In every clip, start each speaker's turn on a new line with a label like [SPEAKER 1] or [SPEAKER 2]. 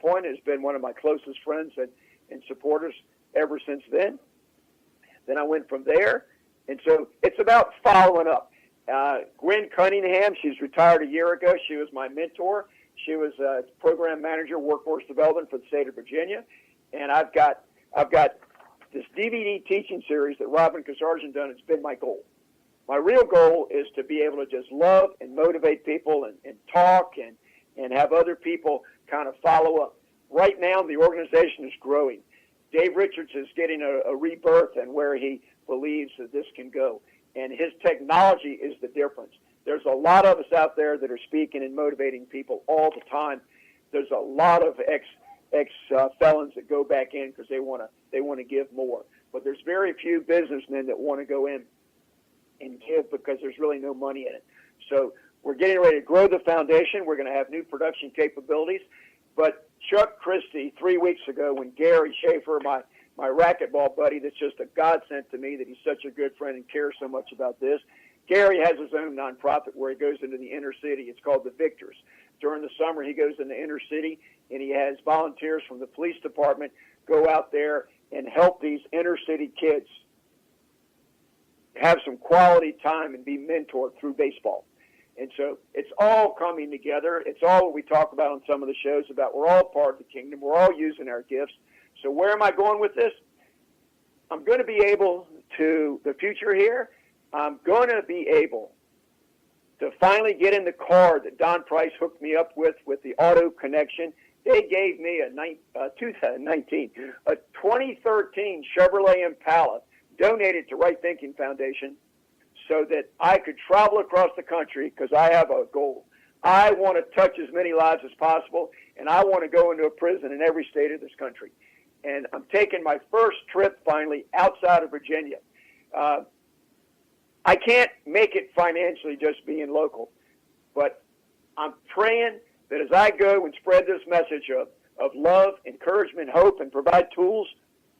[SPEAKER 1] that point, has been one of my closest friends and supporters ever since then. Then I went from there. And so it's about following up. Gwen Cunningham, she's retired a year ago. She was my mentor. She was a program manager, workforce development for the state of Virginia. And I've got this DVD teaching series that Robin Kazarjan done. It's been my goal. My real goal is to be able to just love and motivate people and talk and have other people kind of follow up. Right now, the organization is growing. Dave Richards is getting a rebirth and where he believes that this can go. And his technology is the difference. There's a lot of us out there that are speaking and motivating people all the time. There's a lot of ex-felons that go back in because they want to give more. But there's very few businessmen that want to go in and give because there's really no money in it. So we're getting ready to grow the foundation. We're going to have new production capabilities. But Chuck Christie, 3 weeks ago, when Gary Schaefer, my racquetball buddy that's just a godsend to me, that he's such a good friend and cares so much about this, Gary has his own nonprofit where he goes into the inner city. It's called The Victors. During the summer, he goes in the inner city, and he has volunteers from the police department go out there and help these inner city kids have some quality time and be mentored through baseball. And so it's all coming together. It's all what we talk about on some of the shows about we're all part of the kingdom. We're all using our gifts. So where am I going with this? I'm going to be able to, the future here, I'm going to be able to finally get in the car that Don Price hooked me up with the auto connection. They gave me a 2013 Chevrolet Impala donated to Right Thinking Foundation so that I could travel across the country because I have a goal. I want to touch as many lives as possible, and I want to go into a prison in every state of this country. And I'm taking my first trip finally outside of Virginia. I can't make it financially just being local, but I'm praying that as I go and spread this message of love, encouragement, hope, and provide tools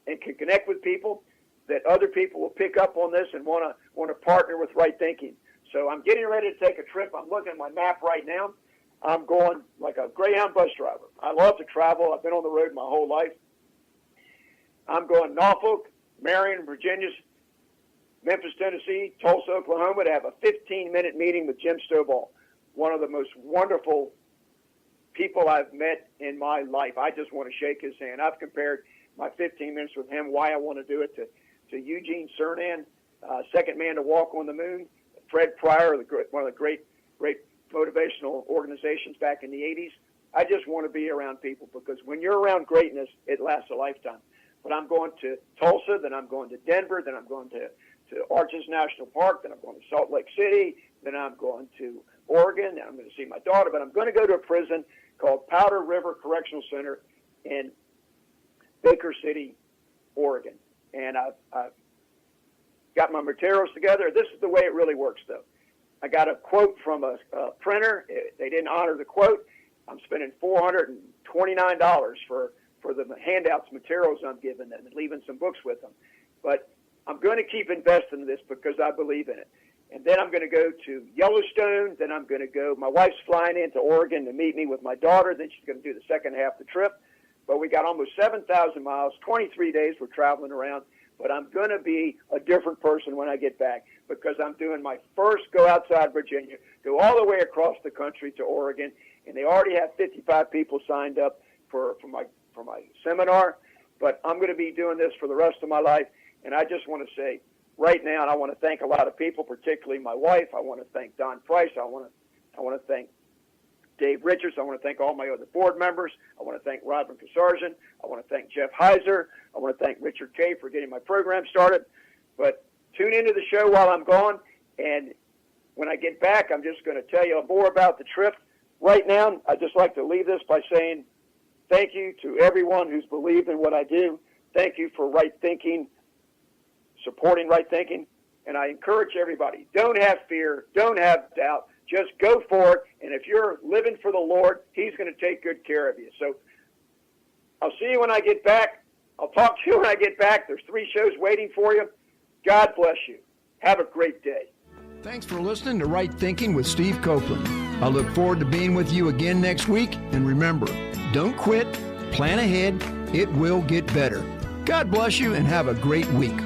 [SPEAKER 1] and can connect with people, that other people will pick up on this and want to partner with Right Thinking. So I'm getting ready to take a trip. I'm looking at my map right now. I'm going like a Greyhound bus driver. I love to travel. I've been on the road my whole life. I'm going Norfolk, Marion, Virginia, Memphis, Tennessee, Tulsa, Oklahoma to have a 15-minute meeting with Jim Stovall, one of the most wonderful people I've met in my life. I just want to shake his hand. I've compared my 15 minutes with him, why I want to do it, to Eugene Cernan, second man to walk on the moon, Fred Pryor, one of the great motivational organizations back in the 80s. I just want to be around people because when you're around greatness, it lasts a lifetime. But I'm going to Tulsa, then I'm going to Denver, then I'm going to Arches National Park, then I'm going to Salt Lake City, then I'm going to Oregon, then I'm going to see my daughter, but I'm going to go to a prison called Powder River Correctional Center in Baker City, Oregon. And I've got my materials together. This is the way it really works, though. I got a quote from a printer. They didn't honor the quote. I'm spending $429 for the handouts, materials I'm giving them, and leaving some books with them. But I'm going to keep investing in this because I believe in it. And then I'm going to go to Yellowstone. Then I'm going to go. My wife's flying into Oregon to meet me with my daughter. Then she's going to do the second half of the trip. But we got almost 7,000 miles, 23 days we're traveling around. But I'm going to be a different person when I get back because I'm doing my first go outside Virginia, go all the way across the country to Oregon, and they already have 55 people signed up for my seminar. But I'm going to be doing this for the rest of my life, and I just want to say right now, and I want to thank a lot of people, particularly my wife. I want to thank Don Price. I want to thank Dave Richards. I want to thank all my other board members. I want to thank Robin Kazarjan. I want to thank Jeff Heiser. I want to thank Richard Kay for getting my program started. But tune into the show while I'm gone, and when I get back, I'm just going to tell you more about the trip. Right now, I'd just like to leave this by saying thank you to everyone who's believed in what I do. Thank you for Right Thinking, supporting Right Thinking. And I encourage everybody, don't have fear, don't have doubt. Just go for it, and if you're living for the Lord, He's going to take good care of you. So I'll see you when I get back. I'll talk to you when I get back. There's 3 shows waiting for you. God bless you. Have a great day.
[SPEAKER 2] Thanks for listening to Right Thinking with Steve Coplon. I look forward to being with you again next week. And remember, don't quit, Plan ahead. It will get better. God bless you and have a great week.